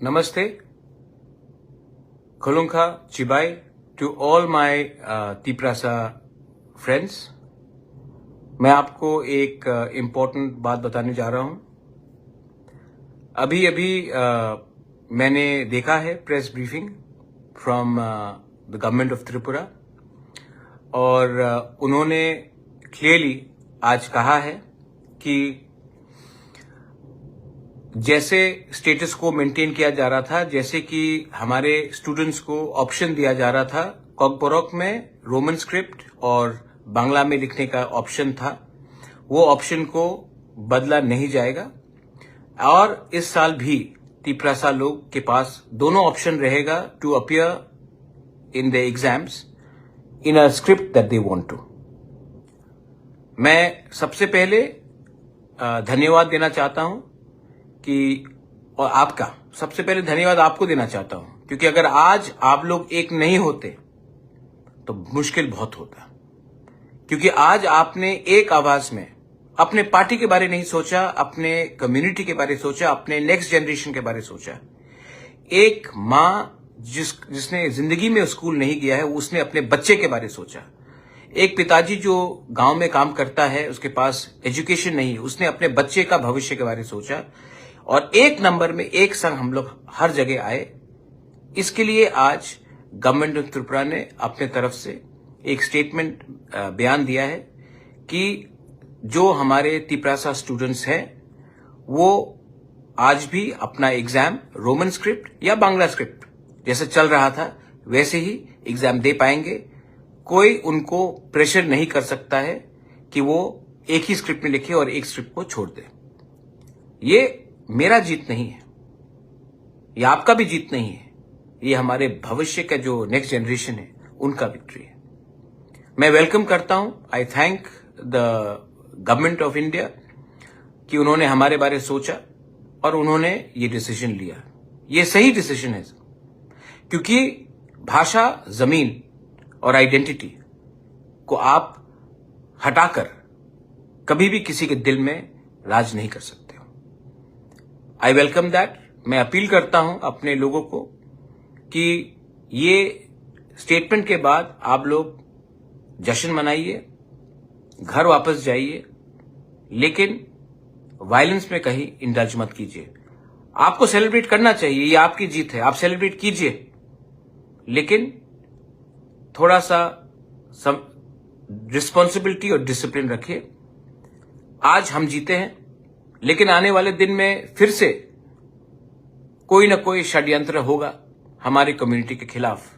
Namaste, Kolunka Chibai to all my Tiprasa friends. मैं आपको एक इम्पोर्टेंट बात बताने जा रहा हूं। अभी मैंने देखा है press briefing from the government of Tripura और उन्होंने क्लियरली आज कहा है कि जैसे स्टेटस को मेंटेन किया जा रहा था, जैसे कि हमारे स्टूडेंट्स को ऑप्शन दिया जा रहा था, कॉकबोरोक में रोमन स्क्रिप्ट और बांग्ला में लिखने का ऑप्शन था, वो ऑप्शन को बदला नहीं जाएगा और इस साल भी तिप्रासा लोग के पास दोनों ऑप्शन रहेगा to appear in the exams in a script that they want to. मैं सबसे पहले धन्यवाद देना चाहता हूं कि और आपका सबसे पहले धन्यवाद आपको देना चाहता हूं, क्योंकि अगर आज आप लोग एक नहीं होते तो मुश्किल बहुत होता, क्योंकि आज आपने एक आवाज में अपने पार्टी के बारे नहीं सोचा, अपने कम्युनिटी के बारे सोचा, अपने नेक्स्ट जनरेशन के बारे सोचा। एक माँ जिसने जिंदगी में स्कूल नहीं गया है, उसने अपने बच्चे के बारे सोचा। एक पिताजी जो गांव में काम करता है, उसके पास एजुकेशन नहीं है, उसने अपने बच्चे का भविष्य के बारे सोचा और एक नंबर में एक संग हम लोग हर जगह आए। इसके लिए आज गवर्नमेंट ऑफ त्रिपुरा ने अपने तरफ से एक स्टेटमेंट बयान दिया है कि जो हमारे तिप्रासा स्टूडेंट्स हैं वो आज भी अपना एग्जाम रोमन स्क्रिप्ट या बांग्ला स्क्रिप्ट जैसे चल रहा था वैसे ही एग्जाम दे पाएंगे। कोई उनको प्रेशर नहीं कर सकता है कि वो एक ही स्क्रिप्ट में लिखे और एक स्क्रिप्ट को छोड़ दे। ये मेरा जीत नहीं है, ये आपका भी जीत नहीं है, ये हमारे भविष्य का जो नेक्स्ट जनरेशन है उनका विक्ट्री है। मैं वेलकम करता हूं, आई thank the government of India कि उन्होंने हमारे बारे सोचा और उन्होंने ये डिसीजन लिया। ये सही डिसीजन है, क्योंकि भाषा, जमीन और आइडेंटिटी को आप हटाकर कभी भी किसी के दिल में राज नहीं कर सकते हो। I welcome that. मैं अपील करता हूं अपने लोगों को कि ये स्टेटमेंट के बाद आप लोग जश्न मनाइए, घर वापस जाइए, लेकिन वायलेंस में कहीं इंडल्ज मत कीजिए। आपको सेलिब्रेट करना चाहिए, ये आपकी जीत है, आप सेलिब्रेट कीजिए, लेकिन थोड़ा सा रिस्पॉन्सिबिलिटी और डिसिप्लिन रखिए। आज हम जीते हैं, लेकिन आने वाले दिन में फिर से कोई ना कोई षड्यंत्र होगा हमारी कम्युनिटी के खिलाफ।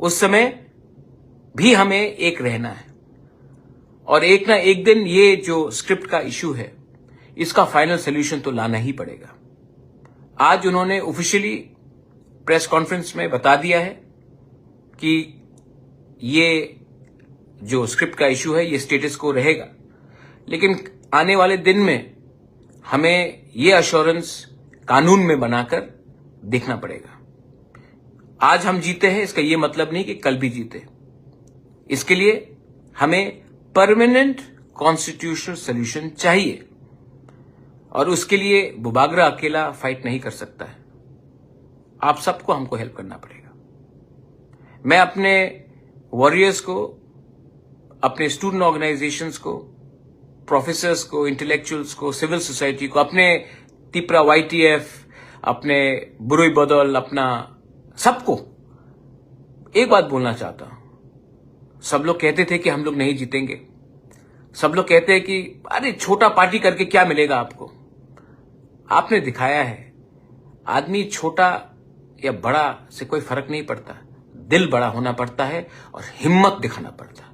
उस समय भी हमें एक रहना है और एक ना एक दिन ये जो स्क्रिप्ट का इशू है इसका फाइनल सोल्यूशन तो लाना ही पड़ेगा। आज उन्होंने ऑफिशियली प्रेस कॉन्फ्रेंस में बता दिया है कि ये जो स्क्रिप्ट का इशू है ये स्टेटस को रहेगा, लेकिन आने वाले दिन में हमें ये अश्योरेंस कानून में बनाकर देखना पड़ेगा। आज हम जीते हैं, इसका ये मतलब नहीं कि कल भी जीते। इसके लिए हमें परमानेंट कॉन्स्टिट्यूशनल सॉल्यूशन चाहिए और उसके लिए बुबागरा अकेला फाइट नहीं कर सकता है। आप सबको हमको हेल्प करना पड़ेगा। मैं अपने वॉरियर्स को, अपने स्टूडेंट ऑर्गेनाइजेशंस को, प्रोफेसर्स को, इंटेलेक्चुअल्स को, सिविल सोसाइटी को, अपने तिप्रा YTF, अपने बुरुई बदल, अपना सबको एक बात बोलना चाहता हूं। सब लोग कहते थे कि हम लोग नहीं जीतेंगे, सब लोग कहते हैं कि अरे छोटा पार्टी करके क्या मिलेगा आपको। आपने दिखाया है, आदमी छोटा या बड़ा से कोई फर्क नहीं पड़ता, दिल बड़ा होना पड़ता है और हिम्मत दिखाना पड़ता है।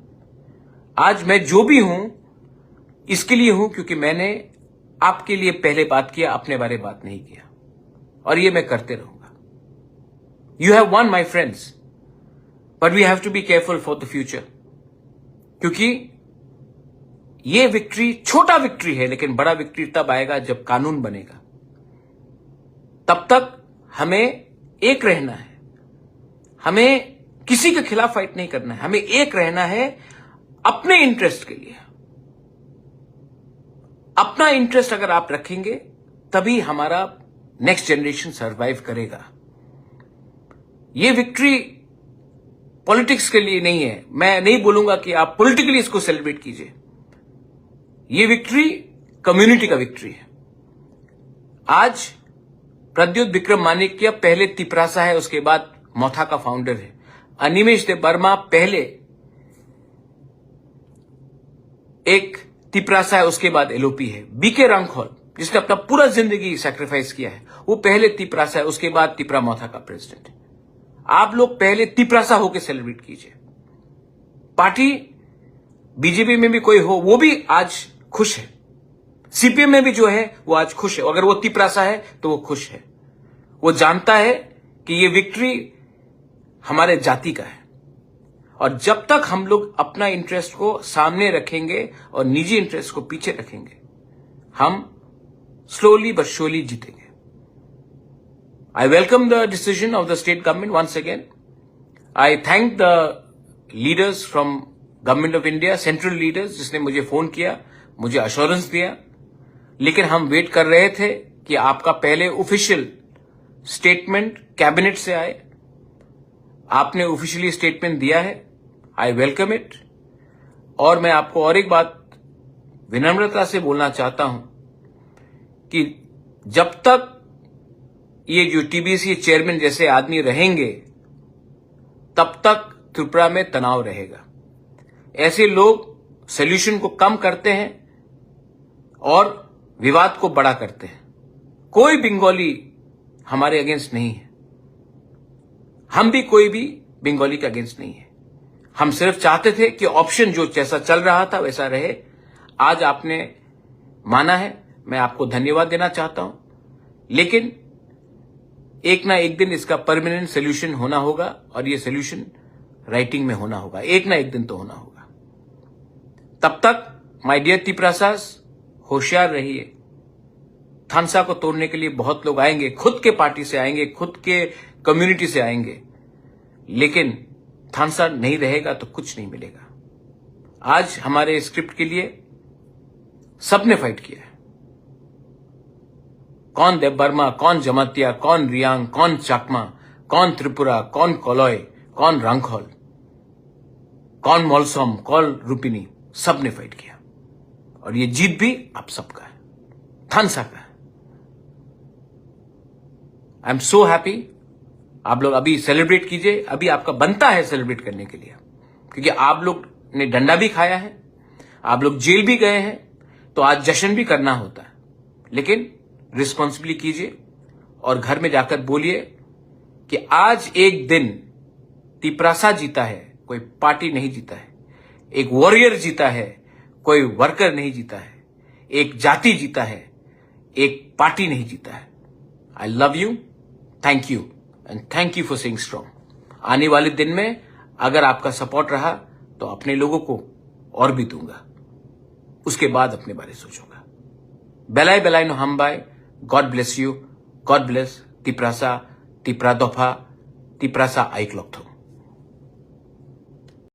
आज मैं जो भी हूं इसके लिए हूं क्योंकि मैंने आपके लिए पहले बात किया, अपने बारे बात नहीं किया, और ये मैं करते रहूंगा। You have won my friends, but we have to be careful for the future, क्योंकि ये विक्ट्री छोटा विक्ट्री है, लेकिन बड़ा विक्ट्री तब आएगा जब कानून बनेगा। तब तक हमें एक रहना है, हमें किसी के खिलाफ फाइट नहीं करना है, हमें एक रहना है अपने इंटरेस्ट के लिए। अपना इंटरेस्ट अगर आप रखेंगे तभी हमारा नेक्स्ट जनरेशन सर्वाइव करेगा। ये विक्ट्री पॉलिटिक्स के लिए नहीं है। मैं नहीं बोलूंगा कि आप पॉलिटिकली इसको सेलिब्रेट कीजिए। ये विक्ट्री कम्युनिटी का विक्ट्री है। आज प्रद्युत विक्रम माणिक्य पहले तिपरासा है, उसके बाद मोथा का फाउंडर है। अनिमेष देव वर्मा पहले एक तिपरासा है, उसके बाद एलओपी है। बीके रांखौल जिसने अपना पूरा जिंदगी सैक्रिफाइस किया है, वो पहले तिपरासा है, उसके बाद तिपरा मोथा का प्रेसिडेंट है। आप लोग पहले तिपरासा होकर सेलिब्रेट कीजिए। पार्टी बीजेपी में भी कोई हो वो भी आज खुश है, सीपीएम में भी जो है वो आज खुश है। अगर वो तिपरासा है तो वो खुश है। वो जानता है कि ये विक्ट्री हमारे जाति का है। और जब तक हम लोग अपना इंटरेस्ट को सामने रखेंगे और निजी इंटरेस्ट को पीछे रखेंगे, हम स्लोली बट श्योरली जीतेंगे। I welcome the decision of the state government once again. I thank the leaders from Government of India, central leaders, जिसने मुझे फोन किया, मुझे अश्योरेंस दिया। लेकिन हम वेट कर रहे थे कि आपका पहले ऑफिशियल स्टेटमेंट कैबिनेट से आए। आपने ऑफिशियली स्टेटमेंट दिया है, आई वेलकम इट। और मैं आपको और एक बात विनम्रता से बोलना चाहता हूं कि जब तक ये जो टीबीसी चेयरमैन जैसे आदमी रहेंगे, तब तक त्रिपुरा में तनाव रहेगा। ऐसे लोग सॉल्यूशन को कम करते हैं और विवाद को बड़ा करते हैं। कोई बंगाली हमारे अगेंस्ट नहीं है, हम भी कोई भी बंगाली के अगेंस्ट नहीं है। हम सिर्फ चाहते थे कि ऑप्शन जो जैसा चल रहा था वैसा रहे। आज आपने माना है, मैं आपको धन्यवाद देना चाहता हूं। लेकिन एक ना एक दिन इसका परमानेंट सोल्यूशन होना होगा और ये सोल्यूशन राइटिंग में होना होगा। एक ना एक दिन तो होना होगा। तब तक माय डियर तिपरासास, होशियार रहिए। थानसा को तोड़ने के लिए बहुत लोग आएंगे, खुद के पार्टी से आएंगे, खुद के कम्युनिटी से आएंगे, लेकिन थानसा नहीं रहेगा तो कुछ नहीं मिलेगा। आज हमारे स्क्रिप्ट के लिए सबने फाइट किया है। कौन देव वर्मा, कौन जमातिया, कौन रियांग, कौन चाकमा, कौन त्रिपुरा, कौन कोलॉय, कौन रांखौल, कौन मोलसोम, कौन रुपिनी, सबने फाइट किया। और ये जीत भी आप सबका है, थानसा का है। I am so happy. आप लोग अभी सेलिब्रेट कीजिए, अभी आपका बनता है सेलिब्रेट करने के लिए, क्योंकि आप लोग ने डंडा भी खाया है, आप लोग जेल भी गए हैं, तो आज जश्न भी करना होता है। लेकिन रिस्पॉन्सिबली कीजिए और घर में जाकर बोलिए कि आज एक दिन तिपरासा जीता है, कोई पार्टी नहीं जीता है। एक वॉरियर जीता है, कोई वर्कर नहीं जीता है। एक जाति जीता है, एक पार्टी नहीं जीता है। I love you, thank you and thank you for staying strong. आने वाले दिन में अगर आपका सपोर्ट रहा तो अपने लोगों को और भी दूंगा, उसके बाद अपने बारे सोचूंगा। बेलाई बेलाई नो हम बाय। God bless you, God bless Tiprasa, Tipra Dofa, Tiprasa आइक्लॉक थो।